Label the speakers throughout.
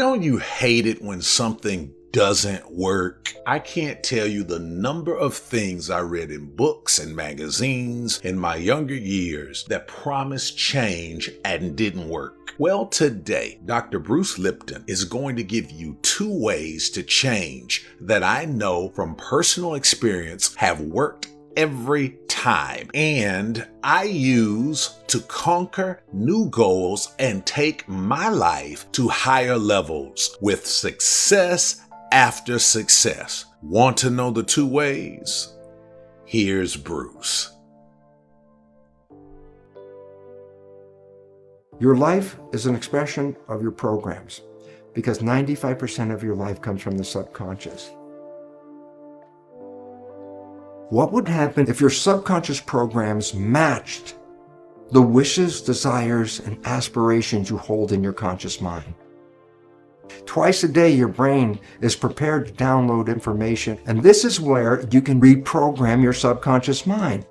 Speaker 1: Don't you hate it when something doesn't work? I can't tell you the number of things I read in books and magazines in my younger years that promised change and didn't work. Well, today, Dr. Bruce Lipton is going to give you 2 ways to change that I know from personal experience have worked every time, and I use to conquer new goals and take my life to higher levels with success after success. Want to know the 2 ways? Here's Bruce.
Speaker 2: Your life is an expression of your programs because 95% of your life comes from the subconscious. What would happen if your subconscious programs matched the wishes, desires, and aspirations you hold in your conscious mind? Twice a day, your brain is prepared to download information, and this is where you can reprogram your subconscious mind.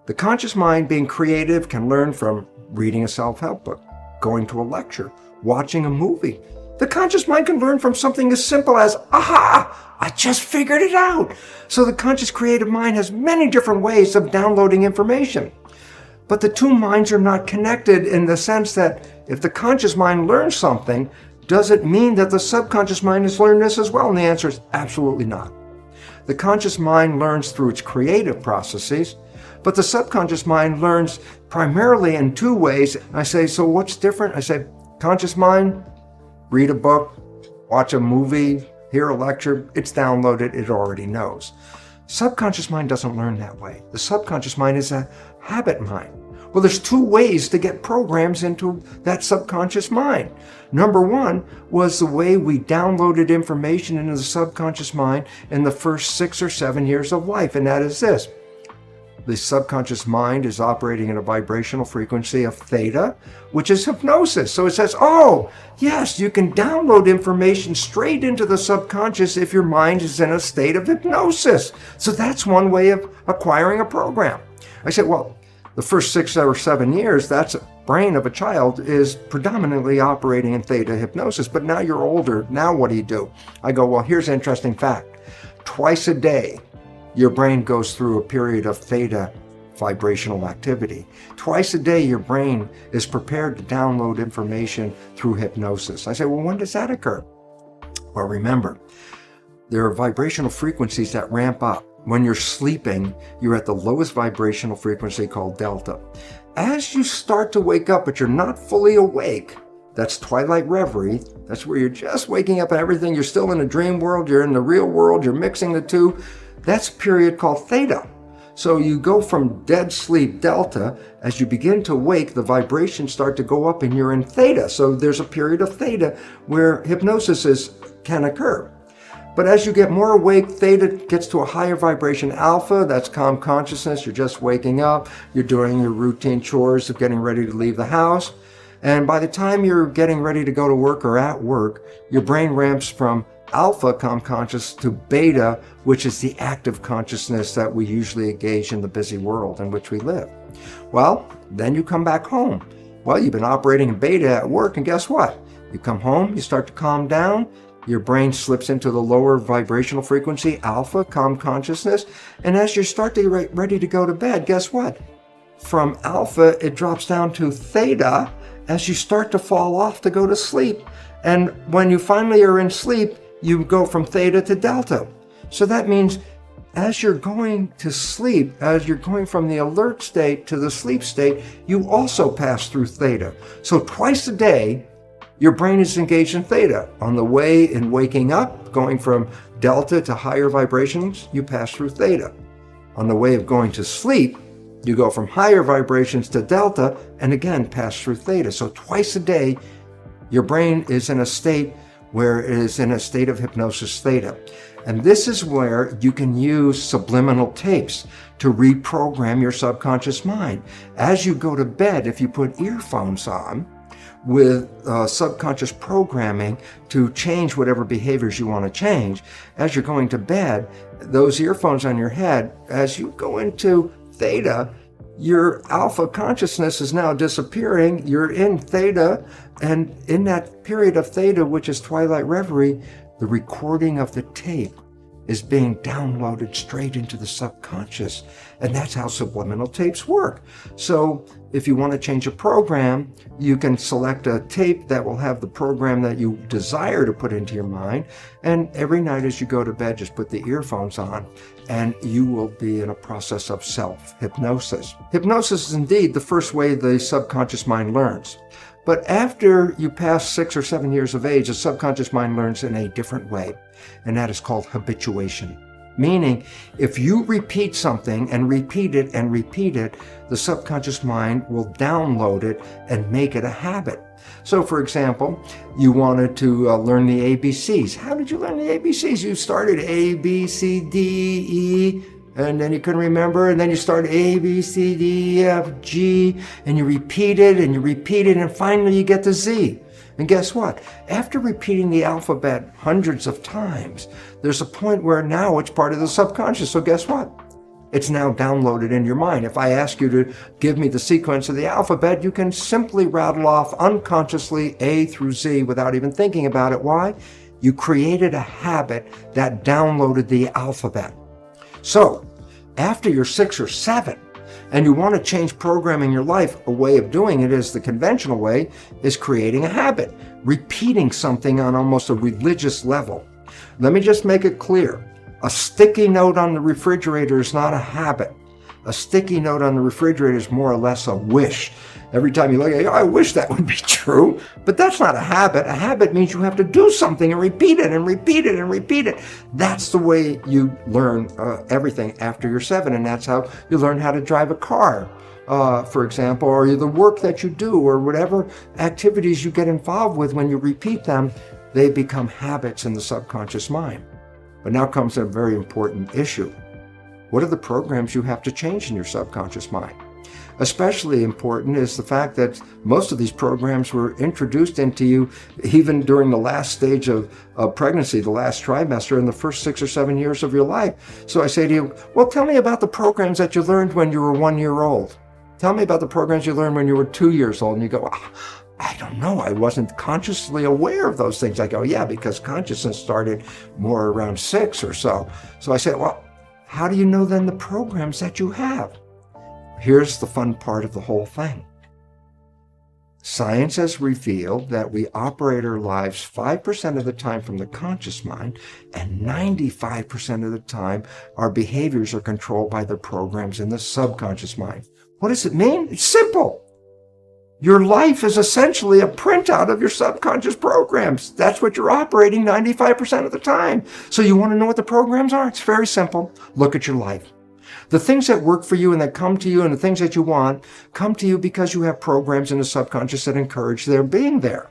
Speaker 2: The conscious mind, being creative, can learn from reading a self-help book, going to a lecture, watching a movie. The conscious mind can learn from something as simple as, aha, I just figured it out. So the conscious creative mind has many different ways of downloading information. But the 2 minds are not connected in the sense that if the conscious mind learns something, does it mean that the subconscious mind has learned this as well? And the answer is absolutely not. The conscious mind learns through its creative processes, but the subconscious mind learns primarily in 2 ways. I say, so what's different? I say, conscious mind, read a book, watch a movie, hear a lecture, it's downloaded, it already knows. Subconscious mind doesn't learn that way. The subconscious mind is a habit mind. Well, there's 2 ways to get programs into that subconscious mind. Number 1 was the way we downloaded information into the subconscious mind in the first 6 or 7 years of life, and that is this. The subconscious mind is operating at a vibrational frequency of theta, which is hypnosis. So it says, oh, yes, you can download information straight into the subconscious if your mind is in a state of hypnosis. So that's one way of acquiring a program. I said, well, the first 6 or 7 years, that's brain of a child is predominantly operating in theta hypnosis. But now you're older. Now what do? I go, well, here's an interesting fact. Twice a day, your brain goes through a period of theta vibrational activity. Twice a day, your brain is prepared to download information through hypnosis. I say, well, when does that occur? Well, remember, there are vibrational frequencies that ramp up. When you're sleeping, you're at the lowest vibrational frequency called delta. As you start to wake up, but you're not fully awake, that's twilight reverie. That's where you're just waking up and everything. You're still in a dream world. You're in the real world. You're mixing the 2. That's a period called theta. So you go from dead sleep, delta, as you begin to wake, the vibrations start to go up and you're in theta. So there's a period of theta where hypnosis can occur. But as you get more awake, theta gets to a higher vibration. Alpha, that's calm consciousness. You're just waking up. You're doing your routine chores of getting ready to leave the house. And by the time you're getting ready to go to work or at work, your brain ramps from alpha, calm conscious, to beta, which is the active consciousness that we usually engage in the busy world in which we live. Well, then you come back home. Well, you've been operating in beta at work, and guess what? You come home, you start to calm down, your brain slips into the lower vibrational frequency, alpha, calm consciousness, and as you start to get ready to go to bed, guess what? From alpha, it drops down to theta as you start to fall off to go to sleep. And when you finally are in sleep, you go from theta to delta. So that means as you're going to sleep, as you're going from the alert state to the sleep state, you also pass through theta. So twice a day, your brain is engaged in theta. On the way in waking up, going from delta to higher vibrations, you pass through theta. On the way of going to sleep, you go from higher vibrations to delta and again pass through theta. So twice a day, your brain is in a state where it is in a state of hypnosis theta. And this is where you can use subliminal tapes to reprogram your subconscious mind. As you go to bed, if you put earphones on with subconscious programming to change whatever behaviors you want to change, as you're going to bed, those earphones on your head, as you go into theta, your alpha consciousness is now disappearing. You're in theta, and in that period of theta, which is twilight reverie, the recording of the tape is being downloaded straight into the subconscious. And that's how subliminal tapes work. So if you want to change a program, you can select a tape that will have the program that you desire to put into your mind. And every night as you go to bed, just put the earphones on, and you will be in a process of self-hypnosis. Hypnosis is indeed the first way the subconscious mind learns. But after you pass 6 or 7 years of age, the subconscious mind learns in a different way, and that is called habituation. Meaning, if you repeat something and repeat it and repeat it, the subconscious mind will download it and make it a habit. So, for example, you wanted to learn the ABCs. How did you learn the ABCs? You started A, B, C, D, E, and then you couldn't remember, and then you start A, B, C, D, E, F, G, and you repeat it, and finally you get to Z. And guess what? After repeating the alphabet hundreds of times, there's a point where now it's part of the subconscious. So guess what? It's now downloaded in your mind. If I ask you to give me the sequence of the alphabet, you can simply rattle off unconsciously A through Z without even thinking about it. Why? You created a habit that downloaded the alphabet. So, after you're 6 or 7, and you want to change programming your life, a way of doing it is the conventional way, is creating a habit, repeating something on almost a religious level. Let me just make it clear. A sticky note on the refrigerator is not a habit. A sticky note on the refrigerator is more or less a wish. Every time you look at it, I wish that would be true, but that's not a habit. A habit means you have to do something and repeat it and repeat it and repeat it. That's the way you learn everything after you're 7, and that's how you learn how to drive a car, for example, or the work that you do, or whatever activities you get involved with. When you repeat them, they become habits in the subconscious mind. But now comes a very important issue. What are the programs you have to change in your subconscious mind? Especially important is the fact that most of these programs were introduced into you even during the last stage of pregnancy, the last trimester, in the first 6 or 7 years of your life. So I say to you, well, tell me about the programs that you learned when you were 1 year old. Tell me about the programs you learned when you were 2 years old. And you go, I don't know. I wasn't consciously aware of those things. I go, yeah, because consciousness started more around 6 or so. So I say, well, how do you know then the programs that you have? Here's the fun part of the whole thing. Science has revealed that we operate our lives 5% of the time from the conscious mind, and 95% of the time our behaviors are controlled by the programs in the subconscious mind. What does it mean? It's simple. Your life is essentially a printout of your subconscious programs. That's what you're operating 95% of the time. So you want to know what the programs are? It's very simple. Look at your life. The things that work for you and that come to you and the things that you want come to you because you have programs in the subconscious that encourage their being there.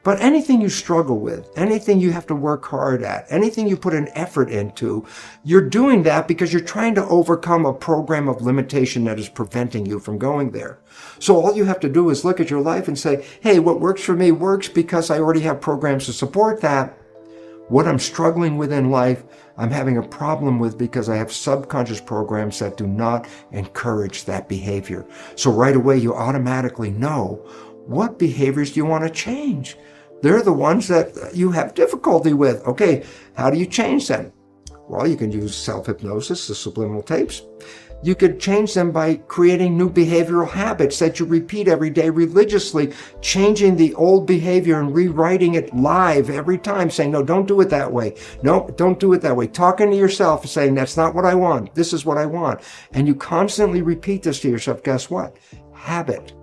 Speaker 2: But anything you struggle with, anything you have to work hard at, anything you put an effort into, you're doing that because you're trying to overcome a program of limitation that is preventing you from going there. So all you have to do is look at your life and say, hey, what works for me works because I already have programs to support that. What I'm struggling with in life, I'm having a problem with because I have subconscious programs that do not encourage that behavior. So right away, you automatically know what behaviors do you want to change. They're the ones that you have difficulty with. Okay, how do you change them? Well, you can use self-hypnosis, the subliminal tapes. You could change them by creating new behavioral habits that you repeat every day religiously, changing the old behavior and rewriting it live every time, saying, no, don't do it that way. No, don't do it that way. Talking to yourself and saying, that's not what I want. This is what I want. And you constantly repeat this to yourself. Guess what? Habit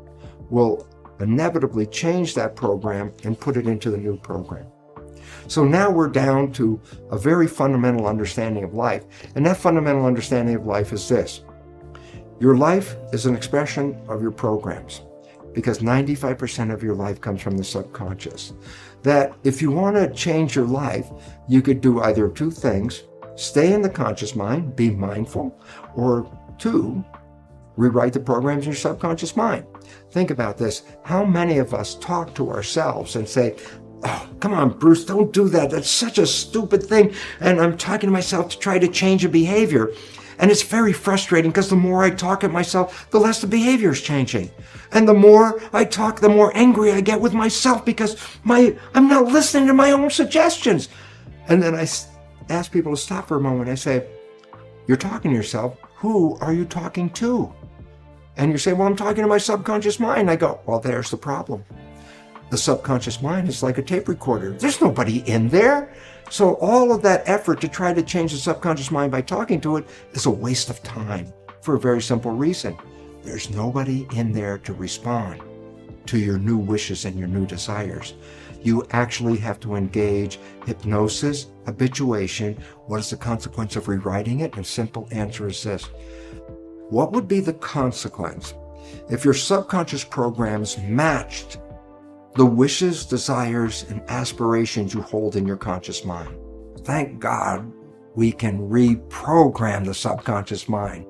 Speaker 2: will inevitably change that program and put it into the new program. So now we're down to a very fundamental understanding of life. And that fundamental understanding of life is this. Your life is an expression of your programs, because 95% of your life comes from the subconscious. That if you want to change your life, you could do either 2 things: stay in the conscious mind, be mindful, or 2, rewrite the programs in your subconscious mind. Think about this. How many of us talk to ourselves and say, oh, come on, Bruce, don't do that. That's such a stupid thing. And I'm talking to myself to try to change a behavior. And it's very frustrating because the more I talk at myself, the less the behavior is changing. And the more I talk, the more angry I get with myself because I'm not listening to my own suggestions. And then I ask people to stop for a moment. I say, you're talking to yourself. Who are you talking to? And you say, well, I'm talking to my subconscious mind. I go, well, there's the problem. The subconscious mind is like a tape recorder. There's nobody in there. So all of that effort to try to change the subconscious mind by talking to it is a waste of time for a very simple reason. There's nobody in there to respond to your new wishes and your new desires. You actually have to engage hypnosis, habituation. What is the consequence of rewriting it? And a simple answer is this. What would be the consequence if your subconscious programs matched the wishes, desires, and aspirations you hold in your conscious mind? Thank God we can reprogram the subconscious mind.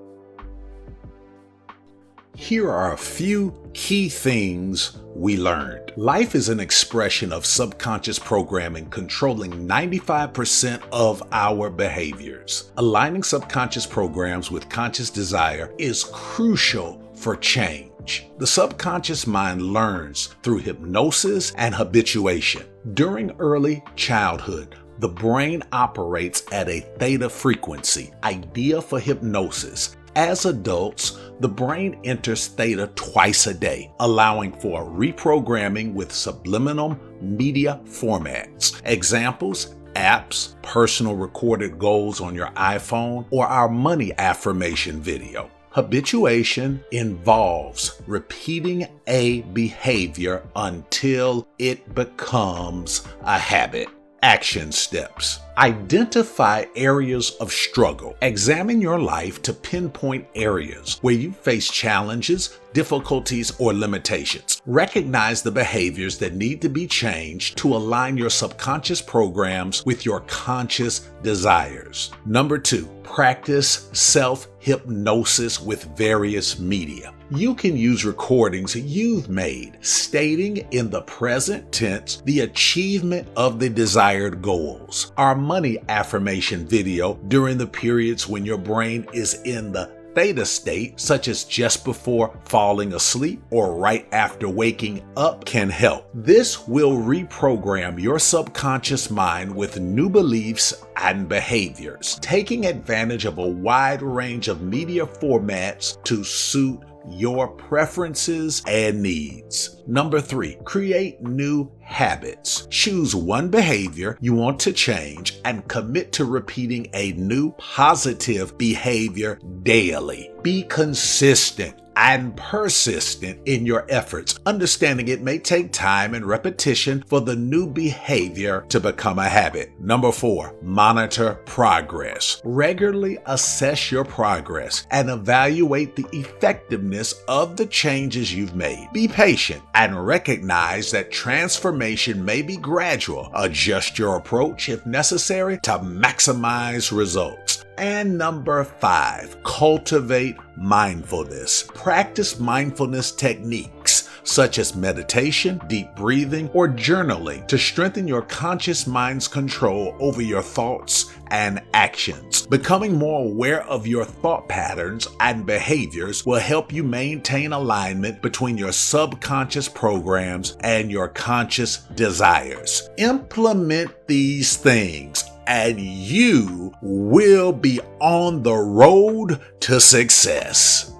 Speaker 1: Here are a few key things we learned. Life is an expression of subconscious programming controlling 95% of our behaviors. Aligning subconscious programs with conscious desire is crucial for change. The subconscious mind learns through hypnosis and habituation. During early childhood, the brain operates at a theta frequency, ideal for hypnosis. As adults, the brain enters theta twice a day, allowing for reprogramming with subliminal media formats. Examples: apps, personal recorded goals on your iPhone, or our money affirmation video. Habituation involves repeating a behavior until it becomes a habit. Action steps. Identify areas of struggle. Examine your life to pinpoint areas where you face challenges, difficulties, or limitations. Recognize the behaviors that need to be changed to align your subconscious programs with your conscious desires. Number 2, practice self-hypnosis with various media. You can use recordings you've made stating in the present tense the achievement of the desired goals. Our money affirmation video during the periods when your brain is in the theta state, such as just before falling asleep or right after waking up, can help. This will reprogram your subconscious mind with new beliefs and behaviors, taking advantage of a wide range of media formats to suit your preferences and needs. Number 3, create new habits. Choose one behavior you want to change and commit to repeating a new positive behavior daily. Be consistent and persistent in your efforts, understanding it may take time and repetition for the new behavior to become a habit. Number 4, monitor progress. Regularly assess your progress and evaluate the effectiveness of the changes you've made. Be patient and recognize that transformation may be gradual. Adjust your approach if necessary to maximize results. And number 5, cultivate mindfulness. Practice mindfulness techniques such as meditation, deep breathing, or journaling to strengthen your conscious mind's control over your thoughts and actions. Becoming more aware of your thought patterns and behaviors will help you maintain alignment between your subconscious programs and your conscious desires. Implement these things and you will be on the road to success.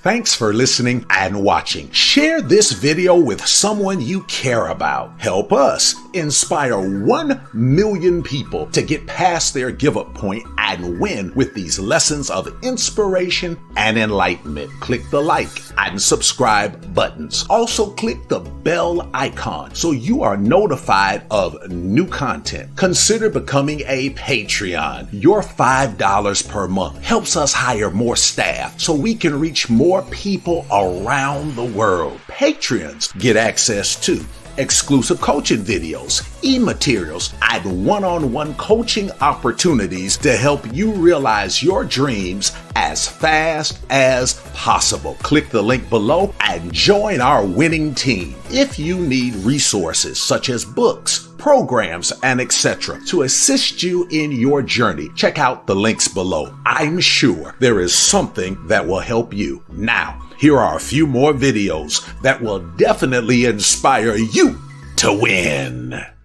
Speaker 1: Thanks for listening and watching. Share this video with someone you care about. Help us inspire 1 million people to get past their give-up point and win with these lessons of inspiration and enlightenment. Click the like and subscribe buttons. Also click the bell icon so you are notified of new content. Consider becoming a Patreon. Your $5 per month helps us hire more staff so we can reach more people around the world. Patreons get access to exclusive coaching videos, e-materials, and one-on-one coaching opportunities to help you realize your dreams as fast as possible. Click the link below and join our winning team. If you need resources such as books, programs, and etc. to assist you in your journey. Check out the links below. I'm sure there is something that will help you. Now, here are a few more videos that will definitely inspire you to win.